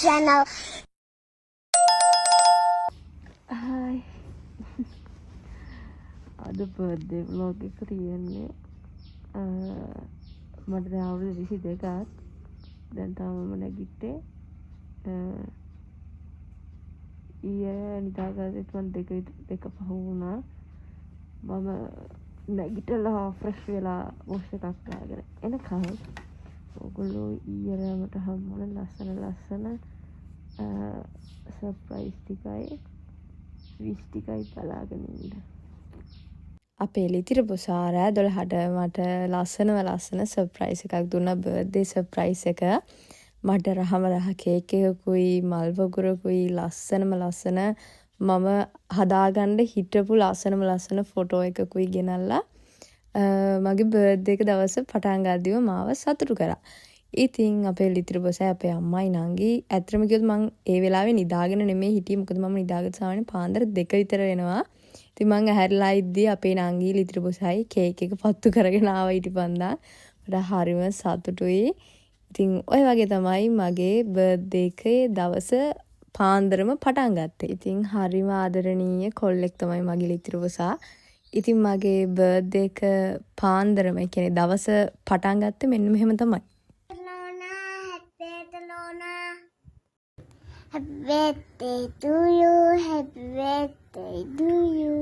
channel. Hi. අද birthday vlog එක තියෙන්නේ මට දැන් අවුරුදු 22ක්. දැන් තාම නැගිට්ටේ. ඊයේ නිදාගත්තත් මම දෙක පහ වුණා. මම නැගිටලා ෆ්‍රෙෂ් වෙලා වොෂ් එකක් දාගෙන එනකම් ඔයගොල්ලෝ ඊයේ රාමට හම්බුන ලස්සන සර්ප්‍රයිස් ටිකයි විශ් ටිකයි බලාගෙන ඉන්න. අපේ ලිතිර බොසාරා 12ට මට ලස්සන සර්ප්‍රයිස් එකක් දුන්නා. බර්ත්ඩේ සර්ප්‍රයිස් එක. මට රහ කේක් එකකුයි මල් වගුරකුයි ලස්සන මම හදාගන්න හිටපු ලස්සන ෆොටෝ එකකුයි ගෙනල්ලා මගේ බර්ත්ඩේ එක දවස පටන් ගද්දිම මාව සතුටු කරා. ඉතින් අපේ ලිතිර බොසයි අපේ අම්මයි නංගි ඇත්තටම කිව්වොත් මං ඒ වෙලාවේ නිදාගෙන නෙමෙයි හිටියේ. මොකද මම නිදාගත්ත සාමාන්‍ය පාන්දර 2 විතර වෙනවා. ඉතින් මං ඇහැරලා ඉද්දි අපේ නංගි ලිතිර බොසයි කේක් එක පත්තු කරගෙන ආවා ඊටපන්දා. මට හරිම සතුටුයි. ඉතින් ඔය වගේ තමයි මගේ බර්ත්ඩේ එකේ දවස පාන්දරම පටන් ගත්තේ. ඉතින් හරිම ආදරණීය කොල්ලෙක් තමයි මගේ ලිතිර බොසා. ඉතින් මගේ බර්ත්ඩේ එක පාන්දරම කියන්නේ දවස පටන් ගත්තේ මෙන්න මෙහෙම තමයි. Happy birthday to you, happy birthday to you.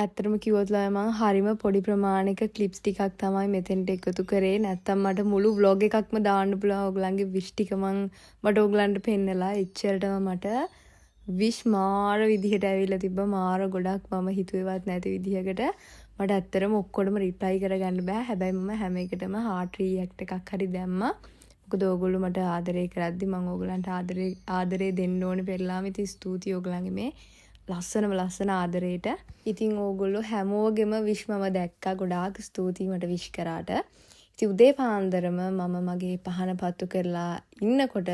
ඇත්තටම කිව්වොත් මම හරිම පොඩි ප්‍රමාණයක ක්ලිප්ස් ටිකක් තමයි මෙතෙන්ට එකතු කරේ. නැත්තම් මට මුළු vlog එකක්ම දාන්න පුළුවන්. ඔයගලන්ගේ විශ් ටික මට ඔයගලන්ට පෙන්නලා එච්චරටම මට විශ් මාර විදිහට ඇවිල්ලා තිබ්බා. මාර ගොඩක් මම හිතුවේවත් නැති විදිහකට. මට ඇත්තටම ඔක්කොටම රිප්ලයි කරගන්න බෑ. හැබැයි මම හැම එකටම heart react එකක් හරි දැම්මා. මොකද ඕගොල්ලෝ මට ආදරය කරද්දි මම ඕගලන්ට ආදරේ දෙන්න ඕනේ පෙරලාම. ඉතින් ස්තුතියි ඕගලන්ගේ මේ ලස්සන ආදරේට. ඉතින් ඕගොල්ලෝ හැමෝගෙම විශ් මම දැක්කා. ගොඩාක් ස්තුතියි මට විශ් කරාට. ඉතින් උදේ පාන්දරම මම මගේ පහන පත්තු කරලා ඉන්නකොට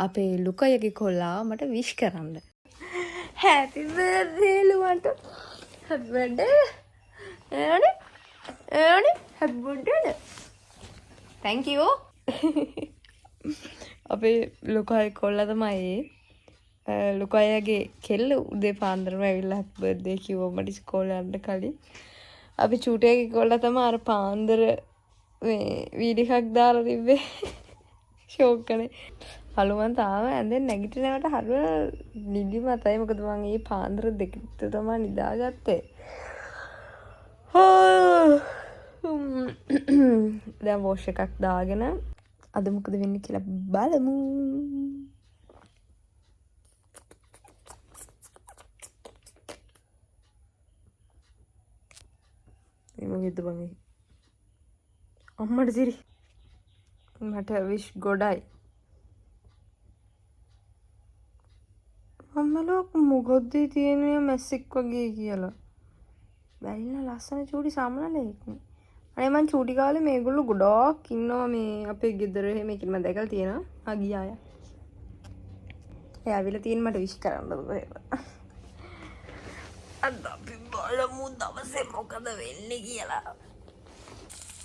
අපේ ලුකයගේ කොල්ලා මට විශ් කරන්න. Happy birthday ලුවන්ට. Happy birthday. එනේ happy birthday. Thank you. අපේ ලුකයි කොල්ලා තමයි ලුකයාගේ කෙල්ල උදේ පාන්දරම ඇවිල්ලා හැපි බර්ත්ඩේ කිව්වා මට ඉස්කෝලේ යන්න කලින්. අපි චූටියාගේ කොල්ලා තමයි අර පාන්දර මේ වීඩියෝ එකක් දාලා තිබ්බේ. ෂෝක් කනේ. හලුමන් තාම ඇඳෙන් නැගිටිනකොට හරිය නිදිමතයි. මොකද මම මේ පාන්දර 2 තමයි නිදාගත්තේ. දැන් වොෂ් එකක් දාගෙන අද මොකද වෙන්නේ කියලා බලමු. මොකද බං අම්මට සිරි මට විශ් ගොඩයි. අම්මලෝ මොකද්ද තියෙන්නේ මැස්සෙක් වගේ කියලා. බැරිලා ලස්සන චූටි සාමනලෙක් නේ. අනේ මං චූටි කාලේ මේගොල්ලෝ ගොඩක් ඉන්නවා මේ අපේ ගෙදර. එහෙම එකකින් මම දැකලා තියෙනවා. ගියා අය. ඒ ආවිලා තියෙන මට විශ් කරන්න බෑ. අද අපි බලමු දවසේ මොකද වෙන්නේ කියලා.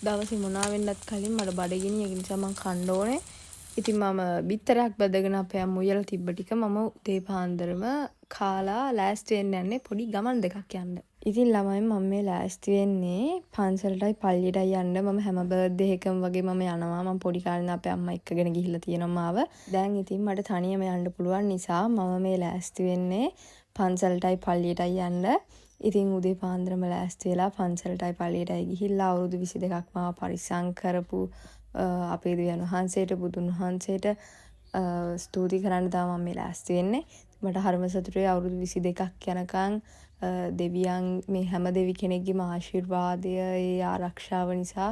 දවසේ මොනවා වෙන්නත් කලින් මට බඩගිනි. ඒ නිසා මං කන්න ඕනේ. ඉතින් මම බිත්තරයක් බදගෙන අපේ අම්මා උයලා තිබ්බ ටික මම උදේ පාන්දරම කාලා ලෑස්ති වෙන්න යන්නේ පොඩි ගමන් දෙකක් යන්න. ඉතින් ළමයි මම මේ ලෑස්ති වෙන්නේ පන්සලටයි පල්ලියටයි යන්න. මම හැම බර්ත්ඩේ එකම වගේ මම යනවා. මම පොඩි කාලේ ඉඳන් අපේ අම්මා එක්කගෙන ගිහිල්ලා තියෙනවා මාව. දැන් ඉතින් මට තනියම යන්න පුළුවන් නිසා මම මේ ලෑස්ති වෙන්නේ පන්සලටයි පල්ලියටයි යන්න. ඉතින් උදේ පාන්දරම ලෑස්ති වෙලා පන්සලටයි පල්ලියටයි ගිහිල්ලා අවුරුදු 22ක් මාව පරිස්සම් කරපු අපේ දෙවියන් වහන්සේට බුදුන් වහන්සේට ස්තුති කරන්න තමයි මම මේ ලෑස්ති වෙන්නේ. මට හරිම සතුටුයි අවුරුදු 22ක් යනකම් දෙවියන් මේ හැම දෙවි කෙනෙක්ගේම ආශිර්වාදය ඒ ආරක්ෂාව නිසා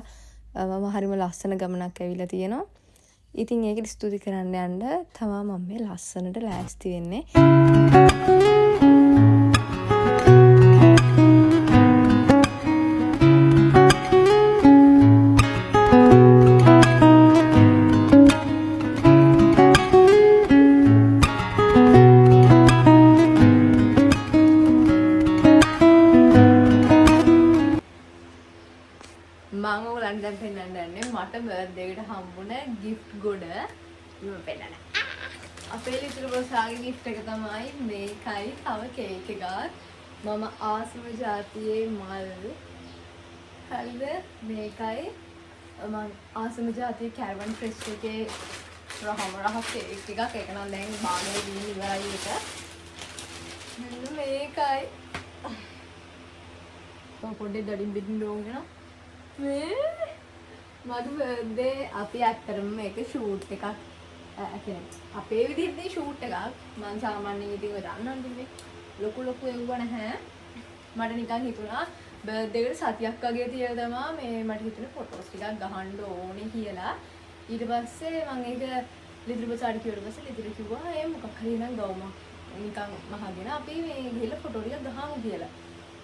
මම හරිම ලස්සන ගමනක් ඇවිල්ලා තියෙනවා. ඉතින් ඒකට ස්තුති කරන්න යන්න තමයි මම මේ ලස්සනට ලෑස්ති වෙන්නේ. gift ගොඩ මම පෙන්නන්න. අපේ ලිතුරු බොසාගේ gift එක තමයි මේකයි තව කේක් එකක්. මම ආසම ජාතියේ මල් හරිද මේකයි මම ආසම ජාතියේ කැරවන් ෆ්‍රෙෂ් එකේ රහ කේක් එකක් ඒක නම් දැන් බාගනේ දින ඉවරයි ඒක. මෙන්න මේකයි. පොඩ්ඩේ දඩින් බිටින් ඩෝගෙන මේ මගේ බර්ත්ඩේ අපි ඇත්තටම මේක ෂූට් එකක් අපේ විදිහට ෂූට් එකක් මම සාමාන්‍යයෙන් ඉතින් ඔය දන්නවනේ ලොකු එව්ව නැහැ මට නිකන් හිතුණා බර්ත්ඩේ එකට සතියක් වගේ තියලා තමයි මේ මට හිතුනේ ෆොටෝස් ටිකක් ගහන්න ඕනේ කියලා ඊට පස්සේ මම ඒක ලිතුරු බසාට කිව්වට පස්සේ ලිතුරු කිව්වා ඒ මොකක් හරි නම් ගවුමක් නිකන් මහගෙන අපි මේ ගිහලා ෆොටෝ ටිකක් ගහමු කියලා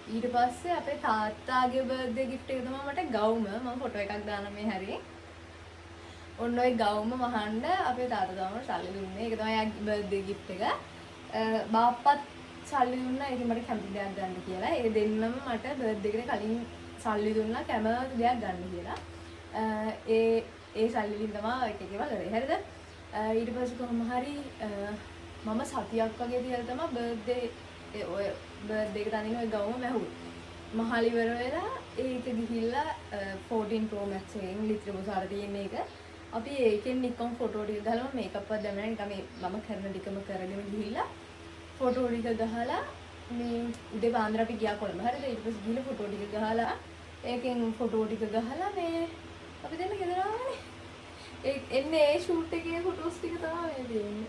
ඊට පස්සේ අපේ තාත්තාගේ බර්ත්ඩේ gift එක තමයි මට ගවුම මම ෆොටෝ එකක් දාන්න මේ හැරි ඔන්න ඔය ගවුම වහන්න අපේ තාත්තා තමයි සල්ලි දුන්නේ ඒක තමයි බර්ත්ඩේ gift එක බාප්පත් සල්ලි දුන්නා ඒක මට කැමති දෙයක් ගන්න කියලා ඒ දෙන්නම මට බර්ත්ඩේ එකට කලින් සල්ලි දුන්නා කැමති දෙයක් ගන්න කියලා ඒ සල්ලි වලින් තමයි එක එකව කරේ හරිද ඊට පස්සේ කොහොම හරි මම සතියක් වගේ තියලා තමයි බර්ත්ඩේ ඔය බර්ත්ඩේ එක තනින් ඔය ගවුම වැහුවේ. මහලි ඉවර වෙලා ඒක ගිහිල්ලා 14 Pro Max එකෙන් ලිත්‍ර මොසාර තියෙන එක. අපි ඒකෙන් නිකන් ෆොටෝ ටික ගහලා මේකප් එකක් දැම්මම නිකන් මේ මම කරන ටිකම කරගෙන ගිහිල්ලා ෆොටෝ ටික ගහලා මේ උදේ පාන්දර අපි ගියා කොළඹ. හරිද? ඊට පස්සේ ගිහිල්ලා ෆොටෝ ටික ගහලා ඒකෙන් ෆොටෝ ටික ගහලා මේ අපි දෙන්න ගෙදර ආවනේ. එන්නේ ඒ ෂූට් එකේ ෆොටෝස් ටික තමයි මේ දෙන්නේ.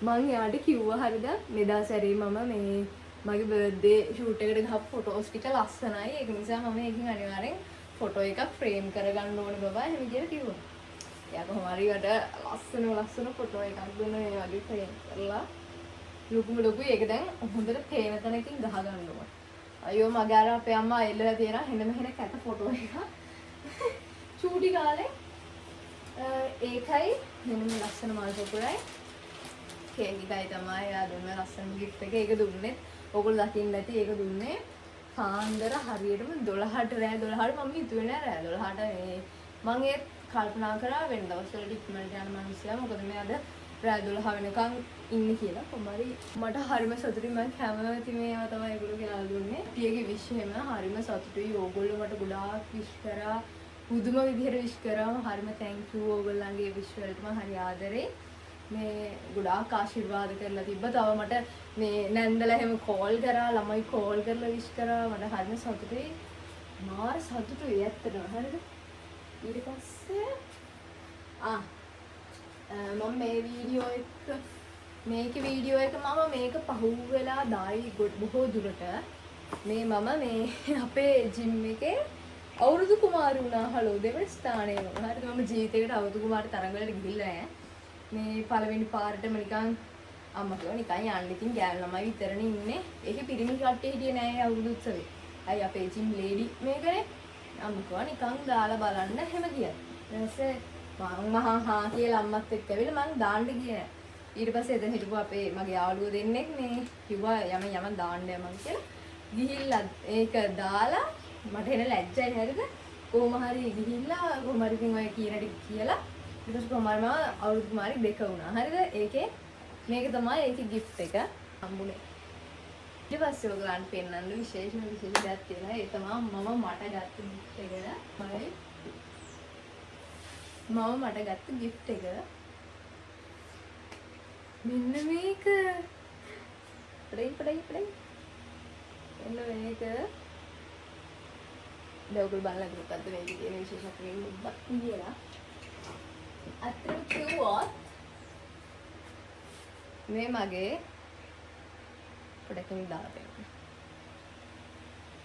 මං යාට කිව්වා හරිද මෙදා සැරේ මම මේ මගේ බර්ත්ඩේ ෂූට් එකට ගහපු ෆොටෝස් ටික ලස්සනයි ඒක නිසා මම ඒකෙන් අනිවාර්යෙන් ෆොටෝ එකක් ෆ්‍රේම් කරගන්න ඕනේ බබා එහෙම කියලා කිව්වා. එයා කොහොම හරි වට ලස්සන ෆොටෝ එකක් දුන්නා මේ වගේ ෆ්‍රේම් කරලා ලොකු ඒක දැන් හොඳට පේන තැනකින් ගහ ගන්න ඕනේ. අයියෝ මගේ අර අපේ අම්මා එල්ලලා තියෙන මෙහෙන කැට ෆොටෝ එක. චූටි කාලේ ඒකයි මෙන්න මේ ලස්සන මල් පොකුරයි කේක් එකයි තමයි එයා දුන්න ලස්සන gift එක. ඒක දුන්නේ ඕගොල්ලෝ දකින්න ඇති ඒක දුන්නේ පාන්දර හරියටම 12ට රෑ 12ට මම හිතුවේ නෑ රෑ 12ට මේ මම ඒ කල්පනා කරා වෙන දවස්වල ඩිප්මන්ට් යන මිනිස්සුලා මොකද මේ අද රෑ 12 වෙනකන් ඉන්නේ කියලා කොහමරි මට හරිම සතුටුයි මම කැමති මේවා තමයි ඒගොල්ලෝ කියලා දුන්නේ. පියගේ විශ් එහෙම හරිම සතුටුයි ඕගොල්ලෝ මට ගොඩාක් විශ් කරා පුදුම විදිහට විශ් කරා හරිම thank you ඕගොල්ලන්ගේ විශ් වලට මම හරි ආදරේ. මේ ගොඩාක් ආශිර්වාද කරලා තිබ්බ. තව මට මේ නැන්දලා එහෙම කෝල් කරා ළමයි කෝල් කරලා විශ් කරා මට හරිම සතුටුයි. මාර සතුටුයි ඇත්තටම හරිද? ඊට පස්සේ මම මේ වීඩියෝ එක මේක මම මේක පහුවෙලා දායි බොහෝ දුරට මේ මම මේ අපේ ජිම් එකේ අවුරුදු කුමාරි වුණා හලෝ දෙවන ස්ථානයේ වුණා. හරිද? මම ජීවිතේකට අවුරුදු කුමාරි තරඟවලට ගිහිල්ලා නැහැ. මේ පළවෙනි පාරටම නිකන් අම්මා කිව්වා නිකන් යන්න ඉතින් ගෑනු ළමයි විතරනේ ඉන්නේ. ඒකේ පිරිමි කට්ටිය හිටියේ නෑ අවුරුදු උත්සවේ. අයි අපේ ජිම් ලේඩි මේකනේ අම්මා කිව්වා නිකන් දාලා බලන්න හැම කියලා. ඊට පස්සේ මම හා කියලා අම්මත් එක්ක ඇවිල්ලා මං දාන්න ගියේ නෑ. ඊට පස්සේ එතන හිටපු අපේ මගේ යාළුවෝ දෙන්නෙක් මේ කිව්වා යම දාන්න යමන් කියලා. ගිහිල්ලා ඒක දාලා මට එන ලැජ්ජයි හරිද? කොහොම හරි ගිහිල්ලා කොහොම හරි ඉතින් ඔය කියන ටික කියලා ඊට පස්සේ කොහොම හරි මම අවුරුදු කුමාරි 2 වුණා. හරිද? ඒකේ මේක තමයි ඒකේ gift එක හම්බුනේ. ඊට පස්සේ ඔයගලන්ට පෙන්නන්න විශේෂ දෙයක් තියෙනවා. ඒ තමයි මම මට ගත්ත gift එක. මෙන්න මේක. පඩයි. එන්න මේක. දවල් බලලා මොකද්ද මේකේ තියෙන විශේෂත්වය මොකක්ද කියලා. අත්‍තරම කිව්වොත් මේ මගේ පොඩකින් දාලා දෙන්න.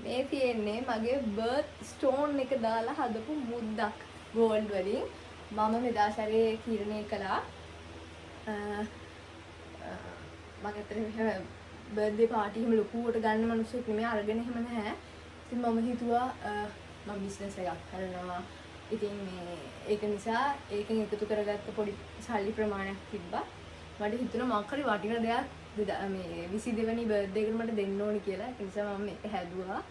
මේ තියෙන්නේ මගේ බර්ත් ස්ටෝන් එක දාලා හදපු මුද්දක් ගෝල්ඩ් වලින්. මම මෙදා සැරේ කිරණේ කළා. මගේ අතට මෙහෙම බර්ත්ඩේ පාටි එහෙම ලොකුවට ගන්න මිනිස්සුත් නෙමෙයි අරගෙන එහෙම නැහැ. ඉතින් මම හිතුවා මම බිස්නස් එකක් කරනවා. ඉතින් මේ ඒක නිසා ඒකෙන් එකතු කරගත්ත පොඩි සල්ලි ප්‍රමාණයක් තිබ්බා. මට හිතුණා මොකක් හරි වටින දෙයක් මේ 22 වෙනි බර්ත්ඩේ එකට මට දෙන්න ඕනි කියලා. ඒ නිසා මම මේක හැදුවා.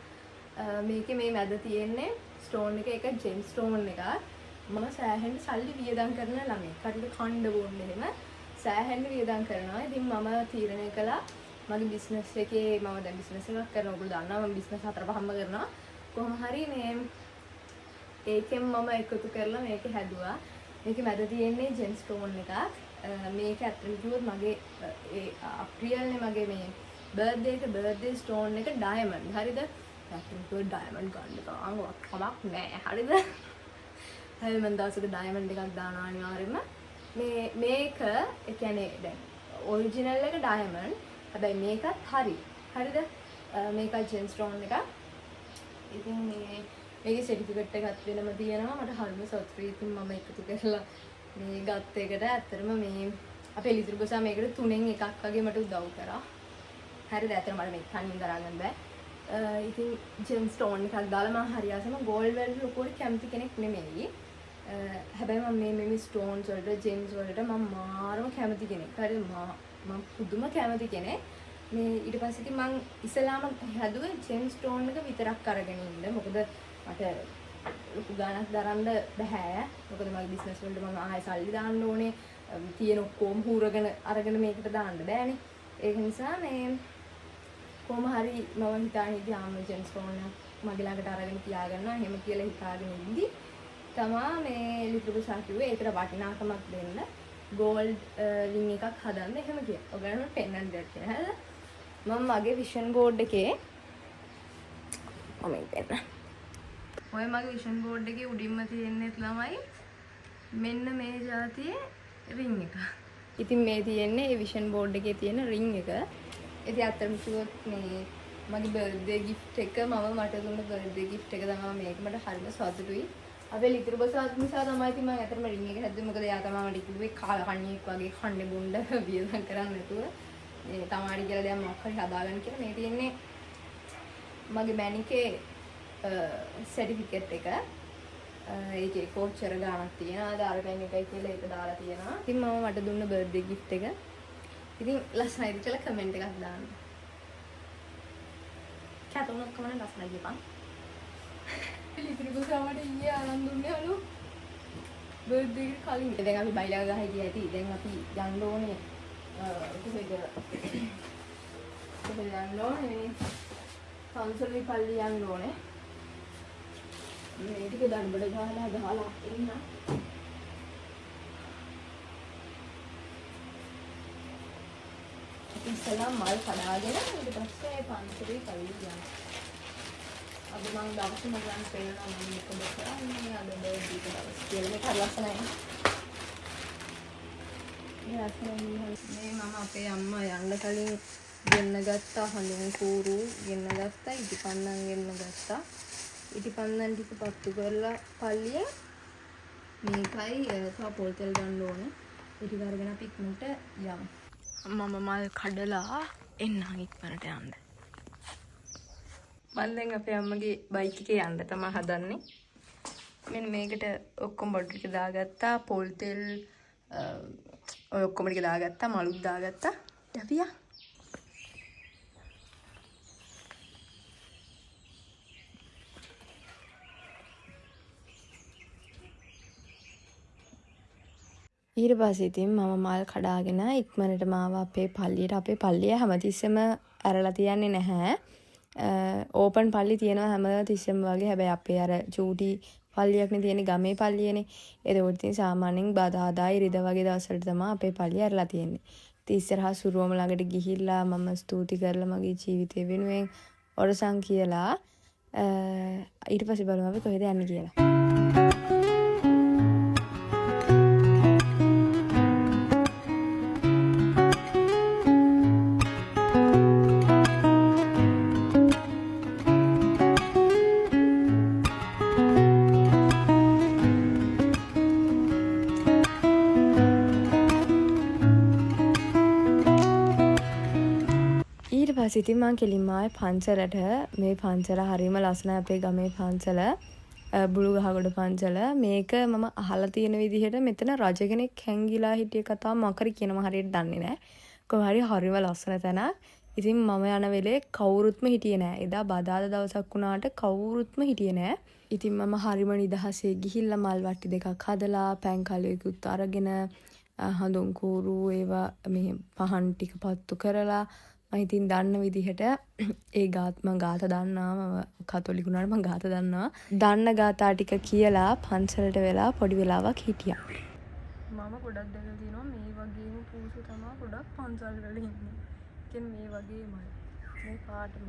මේකේ මේ මැද තියෙන්නේ ස්ටෝන් එක ජෙම් ස්ටෝන් එකක්. මම සෑහෙන්න සල්ලි වියදම් කරන ළමෙක්. කටට කණ්ඩ බොන්න එහෙම සෑහෙන්න වියදම් කරනවා. ඉතින් මම තීරණය කළා මගේ බිස්නස් එකේ මම දැන් බිස්නස් එකක් කරනවා. ඔයගොල්ලෝ දන්නවා මම බිස්නස් 4-5ම කරනවා. කොහොම හරි මේ ඒකෙන් මම එකතු කරලා මේක හැදුවා. මේකේ මැද තියෙන්නේ ජෙම් ස්ටෝන් එකක්. මේක ඇත්තටම කිව්වොත් මගේ ඒ අප්‍රියල්නේ මගේ මේ බර්ත්ඩේ ස්ටෝන් එක ඩයමන්ඩ්. හරිද? ඇත්තටම කිව්වොත් ඩයමන්ඩ් ගන්න තරම් කමක් නෑ. හරිද? හැබැයි මම දවසක ඩයමන්ඩ් එකක් දානවා අනිවාර්යෙන්ම. මේක ඒ කියන්නේ දැන් ඔරිජිනල් එක ඩයමන්ඩ්. හැබැයි මේකත් හරි. හරිද? මේක ජෙම් ස්ටෝන් එකක්. ඉතින් මේකේ සර්ටිෆිකේට් එකක් වෙනම තියෙනවා. මට හරිම සතුටුයි. ඉතින් මම එකතු කරලා මේ ගත්ත එකට ඇත්තටම මේ අපේ ලිතුරු ගොසා මේකට 3න් එකක් වගේ මට උදව් කරා. හරිද? ඇත්තටම මට මේක තනියෙන් දරාගන්න බෑ. ඉතින් ජෙම් ස්ටෝන් එකක් දාලා මම හරියටම ගෝල්ඩ් වලට ලොකුවට කැමති කෙනෙක් නෙමෙයි. හැබැයි මම මේ ස්ටෝන්ස් වලට ජෙම්ස් වලට මම මාරම කැමති කෙනෙක්. හරිද? මම පුදුම කැමති කෙනෙක්. මේ ඊට පස්සේ ඉතින් මම ඉස්සලාම හැදුවේ ජෙම් ස්ටෝන් එක විතරක් අරගෙන ඉන්න. මොකද මට ලොකු ගාණක් දරන්න බෑ. මොකද මගේ බිස්නස් වලට මම ආයෙ සල්ලි දාන්න ඕනේ. තියෙන ඔක්කොම හුරගෙන අරගෙන මේකට දාන්න බෑනේ. ඒක නිසා මේ කොහොම හරි මම හිතාගෙන ඉතින් ජෙම් ස්ටෝන් එක මගේ ළඟට අරගෙන තියාගන්නවා. එහෙම කියලා හිතාගෙන ඉඳි තමා මේ ලිතුරු ගොසා කිව්වේ ඒකට වටිනාකමක් දෙන්න ගෝල්ඩ් රින් එකක් හදන්න එහෙම කියලා. ඔයගලන්ට පෙන්වන්න දෙයක් කියලා. හරිද? මම මගේ විෂන් බෝඩ් එකේ කොමෙන්ට් දෙන්න. ඔය මගේ විෂන් බෝඩ් එකේ උඩින්ම තියෙන්නේ ළමයි මෙන්න මේ જાතියේ රින් එක. ඉතින් මේ තියෙන්නේ ඒ විෂන් බෝඩ් එකේ තියෙන රින් එක. ඉතින් අත්‍තරම කිව්වොත් මේ මගේ බර්ත්ඩේ ගිෆ්ට් එක මට දුන්න බර්ත්ඩේ ගිෆ්ට් එක තමයි මේක. මට හරිම සතුටුයි. අපේ ලිතුරු ගොසා නිසා තමයි ඉතින් මම අතරම රින් එක හැදුවේ. මොකද එයා තමයි මට කිව්වේ කාලා කණ්ණියෙක් වගේ කන්නේ බොන්න වියදම් කරන්න නැතුව මේ තමාරි කියලා දෙයක් මොකක් හරි හදාගන්න කියලා. මේ තියෙන්නේ මගේ මැනිකේ සර්ටිෆිකේට් එක. ඒකේ කෝච්චර ගානක් තියෙනවා. ආදාරකයන් එකයි කියලා ඒක දාලා තියෙනවා. ඉතින් මම මට දුන්න බර්ත්ඩේ ගිෆ්ට් එක. ඉතින් ලස්සනයිද කියලා කමෙන්ට් එකක් දාන්න. කැතුණක් කමන ලස්සනයි කියපන්. ලිතුරු ගොසා මට ඊයේ ආනන්ද දුන්නේ අලු බර්ත්ඩේ එක කලින්. දැන් අපි බයිලා ගහයි ගියා ඇති. දැන් අපි යන්න ඕනේ කොහෙද යන්න ඕනේ පන්සලේ පල්ලි යන්න ඕනේ. මේ ටික දඩබඩ ගහලා එන්න. ඉස්සලා මල් කඩාගෙන ඊට පස්සේ පන්සලේ පල්ලි යන්න. අද මම දවසම ගන්න පෙන්නනවා මම මොකද කරන්නේ අද බර්ත්ඩේ දවස් කියලා. මේක හරි ලස්සනයි. මේ මම අපේ අම්මා යන්න කලින් ගෙන්න ගත්තා හඳුන් කූරු ගෙන්න ගත්තා ඉටිපන්දන් ගෙන්න ගත්තා. ඉටිපන්දන් ටික පත්තු කරලා පල්ලිය මේකයි තව පොල් තෙල් ගන්න ඕනේ. ඒ ටික අරගෙන අපි ඉක්මනට යමු. මම මල් කඩලා එන්නම් ඉක්මනට යන්න. මම දැන් අපේ අම්මගේ බයික් එකේ යන්න තමයි හදන්නේ. මෙන්න මේකට ඔක්කොම බඩු ටික දාගත්තා පොල් තෙල් ඔය ඔක්කොම ටික දාගත්තා මලුත් දාගත්තා. ඩැපියා ඊට පස්සේ ඉතින් මම මල් කඩාගෙන ඉක්මනටම ආවා අපේ පල්ලියට. අපේ පල්ලිය හැමතිස්සෙම ඇරලා තියන්නේ නැහැ. ඕපන් පල්ලි තියෙනවා හැමතිස්සෙම වගේ. හැබැයි අපේ අර චූටි පල්ලියක්නේ තියෙන්නේ ගමේ පල්ලියනේ. ඒකෝට ඉතින් සාමාන්‍යයෙන් බදාදා ඉරිදා වගේ දවස්වලට තමයි අපේ පල්ලිය ඇරලා තියෙන්නේ. ඉතින් ඉස්සරහා සුරුවම ළඟට ගිහිල්ලා මම ස්තුති කරලා මගේ ජීවිතය වෙනුවෙන් ඔරසන් කියලා ඊට පස්සේ බලමු අපි කොහෙද යන්නේ කියලා. ඉතින් මම කෙලින්ම ආයේ පන්සලට. මේ පන්සල හරිම ලස්සනයි. අපේ ගමේ පන්සල බුළුගහගොඩ පන්සල. මේක මම අහලා තියෙන විදිහට මෙතන රජ කෙනෙක් හැංගිලා හිටිය කතාව මකරි කියනවා හරියට දන්නේ නැහැ. කොහොම හරි හරිම ලස්සන තැනක්. ඉතින් මම යන වෙලේ කවුරුත්ම හිටියේ නෑ. එදා බදාදා දවසක් වුණාට කවුරුත්ම හිටියේ නෑ. ඉතින් මම හරිම නිදහසේ ගිහිල්ලා මල් වට්ටි දෙකක් හදලා පෑන් කලයකුත් අරගෙන හඳුන් කූරු ඒවා මේ පහන් ටික පත්තු කරලා මම ඉතින් දන්න විදිහට ඒ මම ගාත දන්නවා. මම කතෝලික වුණාට මම ගාත දන්නවා. දන්න ගාථා ටික කියලා පන්සලට වෙලා පොඩි වෙලාවක් හිටියා. මම ගොඩක් දැකලා තියෙනවා මේ වගේම පුරුෂය තමයි ගොඩක් පන්සල් වල ඉන්නේ. කියන්නේ මේ වගේමයි. මේ පාටම.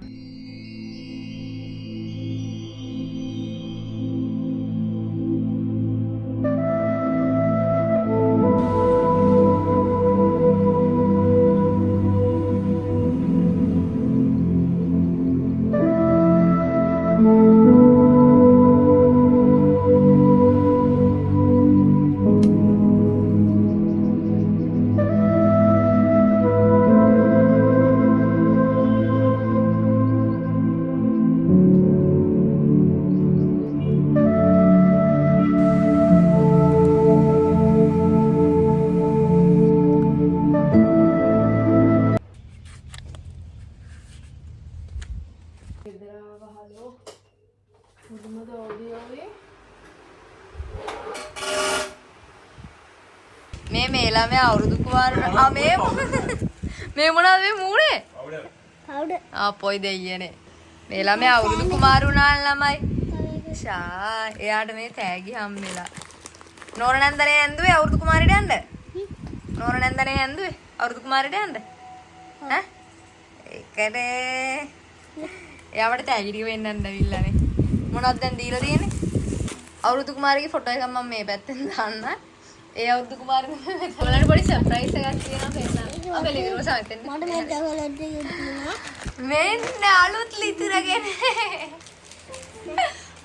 මේ ළමයා අවුරුදු කුමාර මේ මොනවද මේ මූණේ? powder. පොයි දෙයියනේ. මේ ළමයා අවුරුදු කුමාර වුණාන් ළමයි. එයාට මේ තෑගි හම්බෙලා. නෝරනන්දනේ ඇඳුවේ අවුරුදු කුමාරට යන්න? නෝරනන්දනේ ඇඳුවේ අවුරුදු කුමාරට යන්න? ඈ? ඒකට එයාට තෑගි ටික වෙන්නන්න ඇවිල්ලානේ. මොනවද දැන් දීලා තියෙන්නේ? අවුරුදු කුමාරගේ ෆොටෝ එකක් මම මේ පැත්තෙන් දාන්න. ඒ අවුරුදු කුමාරගේ ඔයාලට පොඩි සර්ප්‍රයිස් එකක් තියෙනවා පෙන්නන්න. අපේ ලිතුරු සාතෙන්. මට මේ චොකලට් එක තියෙනවා. මෙන්න අලුත් ලිතුරගෙන.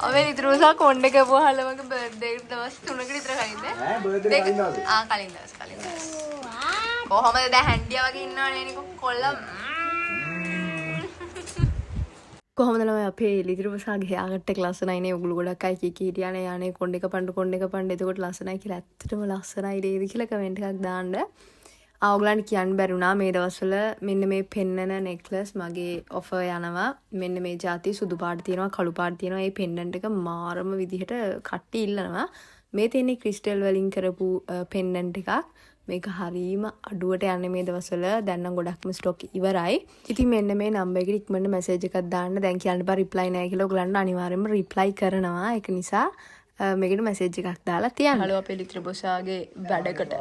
අපේ ලිතුරු සා කොණ්ඩේ කපුවා මගේ බර්ත්ඩේ එකට දවස් 3කට විතර කලින්ද? ඈ බර්ත්ඩේ කලින් දවස්. කලින් දවස්. කොහොමද දැන් හැන්ඩියා වගේ ඉන්නවනේ නිකෝ කොල්ලම්. කොහොමද ළමයි අපේ ලිතුරු බසාගේ ආගට්ට ක්ලාස් 9 නේ ඔගොල්ලෝ ගොඩක් අය කී හිටියානේ යانے කොණ්ඩේක පණ්ඩ එතකොට ලස්සනයි කියලා ඇත්තටම ලස්සනයි නේද කියලා කමෙන්ට් එකක් දාන්න. ඔයගලන්ට කියන්න බැරි වුණා මේ දවස්වල මෙන්න මේ පෙන්නන නෙක්ලස් මගේ ඔෆර් යනවා. මෙන්න මේ જાති සුදු පාට තියෙනවා කළු පාට තියෙනවා. මේ පෙන්ඩන්ට් එක මාරම විදිහට කට්ටි ඉල්ලනවා. මේ තියෙන්නේ ක්‍රිස්ටල් වලින් කරපු පෙන්ඩන්ට් එකක්. මේක හරීම අඩුවට යන්නේ මේ දවස්වල. දැන් නම් ගොඩක්ම ස්ටොක් ඉවරයි. ඉතින් මෙන්න මේ නම්බර් එකට ඉක්මනට මැසේජ් එකක් දාන්න. දැන් කියන්න බෑ රිප්ලයි නැහැ කියලා. ඔයගලන්ට අනිවාර්යෙන්ම රිප්ලයි කරනවා. ඒක නිසා මේකට මැසේජ් එකක් දාලා තියන්න. හලෝ අපේ ලිතුරු බොසාගේ වැඩකට.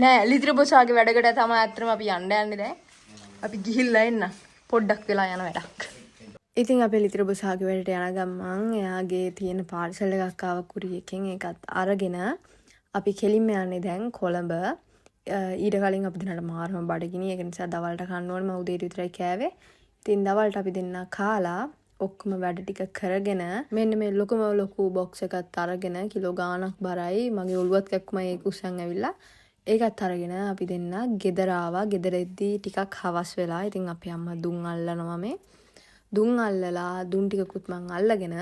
නෑ ලිතුරු බොසාගේ වැඩකට තමයි අත්‍තරම අපි යන්න යන්නේ දැන්. අපි ගිහිල්ලා එන්න. පොඩ්ඩක් වෙලා යන වැඩක්. ඉතින් අපේ ලිතුරු බොසාගේ වැඩට යන ගමන් එයාගේ තියෙන පාර්සල් එකක් ආව කුරියකින් ඒකත් අරගෙන අපි කෙලින්ම යන්නේ දැන් කොළඹ. ඊට කලින් අපි දෙන්නට මාරම බඩගිනි. ඒක නිසා දවල්ට කන්න ඕනේ. මම උදේට විතරයි කෑවේ. ඉතින් දවල්ට අපි දෙන්න කාලා ඔක්කොම වැඩ ටික කරගෙන මෙන්න මේ ලොකු බොක්ස් එකක් අරගෙන කිලෝ ගාණක් බරයි. මගේ ඔළුවත් කැක්කම ඒක උස්සන් ඇවිල්ලා ඒකත් අරගෙන අපි දෙන්න ගෙදර ආවා. ගෙදර එද්දී ටිකක් හවස් වෙලා. ඉතින් අපේ අම්මා දුම් අල්ලනවා මේ. දුම් අල්ලලා දුම් ටිකකුත් මං අල්ලගෙන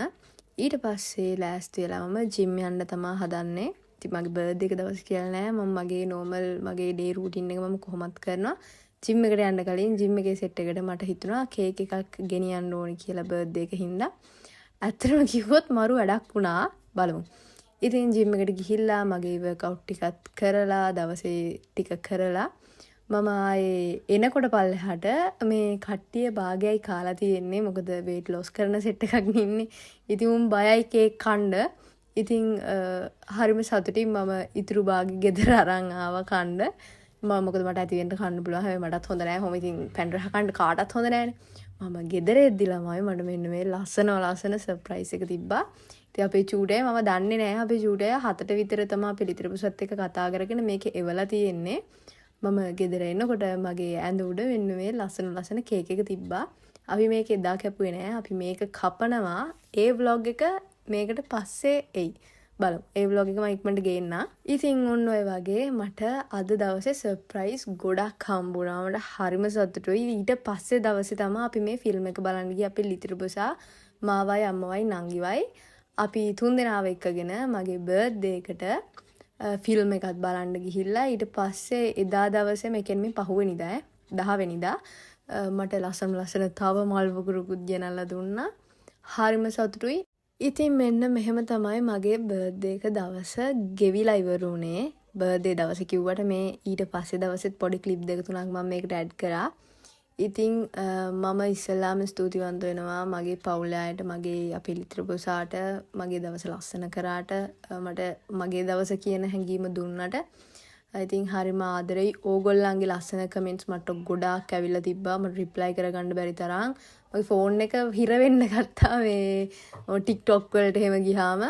ඊට පස්සේ ලෑස්ති වෙලා මම ජිම් යන්න තමයි හදන්නේ. ඉතින් මගේ බර්ත්ඩේ එක දවස් කියලා නෑ. මම මගේ නෝමල් මගේ ඩේ රූටින් එක මම කොහොමත් කරනවා. ජිම් එකට යන්න කලින් ජිම් එකේ සෙට් එකට මට හිතුණා කේක් එකක් ගෙනියන්න ඕනේ කියලා බර්ත්ඩේ එක හින්දා. ඇත්තටම කිව්වොත් මරු වැඩක් වුණා. බලමු. ඉතින් ජිම් එකට ගිහිල්ලා මගේ වර්ක්අවුට් ටිකත් කරලා දවසේ ටික කරලා මම ආයේ එනකොට පල්ලෙහාට මේ කට්ටිය භාගයයි කාලා තියෙන්නේ. මොකද weight loss කරන සෙට් එකක් ඉන්නේ. ඉතින් උන් බයයි කේක් කන්න. ඉතින් හරිම සතුටින් මම ඉතුරු භාගෙ ගෙදර අරන් ආවා කන්න. මොකද මට ඇති වෙන්න කන්න පුළුවන්. හැබැයි මටත් හොඳ නෑ. කොහොම ඉතින් පැන් රහ කන්න කාටත් හොඳ නෑනේ. මම ගෙදර එද්දි ළමයි මට මෙන්න මේ ලස්සන සර්ප්‍රයිස් එක තිබ්බා. ඉතින් අපේ චූටේ මම දන්නේ නෑ. අපේ චූටේ 7ට විතර තමයි අපේ ලිතරපුසත් එක්ක කතා කරගෙන මේකේ එවලා තියෙන්නේ. මම ගෙදර එනකොට මගේ ඇඳ උඩ මෙන්න මේ ලස්සන කේක් එක තිබ්බා. අපි මේක එදා කැපුවේ නෑ. අපි මේක කපනවා. ඒ vlog එක මේකට පස්සේ එයි. බලමු. ඒ vlog එක මම ඉක්මනට ගේන්න. ඉතින් ඔන්න ඔය වගේ මට අද දවසේ සර්ප්‍රයිස් ගොඩක් හම්බුණා. මට හරිම සතුටුයි. ඊට පස්සේ දවසේ තමයි අපි මේ ෆිල්ම් එක බලන්න ගියේ. අපේ ලිතුරු බොසා මාවයි අම්මවයි නංගිවයි අපි තුන් දෙනාව එක්කගෙන මගේ බර්ත්ඩේ එකට ෆිල්ම් එකත් බලන්න ගිහිල්ලා ඊට පස්සේ එදා දවසේ මේ කියන්නේ පහුවෙනිදා 10 වෙනිදා මට ලස්සන තව මල් වගුරුකුත් ගෙනල්ලා දුන්නා. හරිම සතුටුයි. ඉතින් මෙන්න මෙහෙම තමයි මගේ බර්ත්ඩේ එක දවස ගෙවිලා ඉවරුනේ. බර්ත්ඩේ දවසේ කිව්වට මේ ඊට පස්සේ දවසෙත් පොඩි ක්ලිප් දෙක තුනක් මම මේකට ඇඩ් කරා. ඉතින් මම ඉස්සෙල්ලාම ස්තුතිවන්ත වෙනවා මගේ පවුලේ අයට, මගේ අපේ ලිත්‍ර පුසාට මගේ දවස ලස්සන කරාට, මට මගේ දවස කියන හැඟීම දුන්නට. ඉතින් හරිම ආදරෙයි. ඕගොල්ලන්ගේ ලස්සන කමෙන්ට්ස් මට ගොඩාක් ඇවිල්ලා තිබ්බා. මට රිප්ලයි කරගන්න බැරි තරම්. මගේ ෆෝන් එක හිර වෙන්න ගත්තා මේ TikTok වලට එහෙම ගියාම.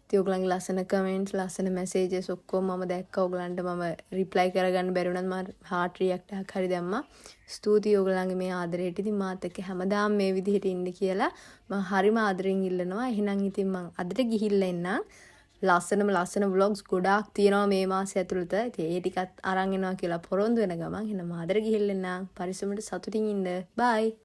ඉතින් ඕගොල්ලන්ගේ ලස්සන කමෙන්ට්ස්, ලස්සන මැසේජස් ඔක්කොම මම දැක්කා. ඕගොල්ලන්ට මම රිප්ලයි කරගන්න බැරි වුණත් මම හાર્ට් රියැක්ට් එකක් හරි දැම්මා. ස්තුතියි ඕගොල්ලන්ගේ මේ ආදරයට. ඉතින් මාත් එක්ක හැමදාම මේ විදිහට ඉන්න කියලා මම හරිම ආදරෙන් ඉල්ලනවා. එහෙනම් ඉතින් මම අදට ගිහිල්ලා එන්නම්. ලස්සන vlogs ගොඩාක් තියෙනවා මේ මාසය ඇතුළත. ඉතින් ඒ ටිකත් අරන් එනවා කියලා පොරොන්දු වෙන ගමන් එහෙනම් ආදර ගිහිල්ලා එන්නම්. පරිස්සමට සතුටින් ඉන්න. bye.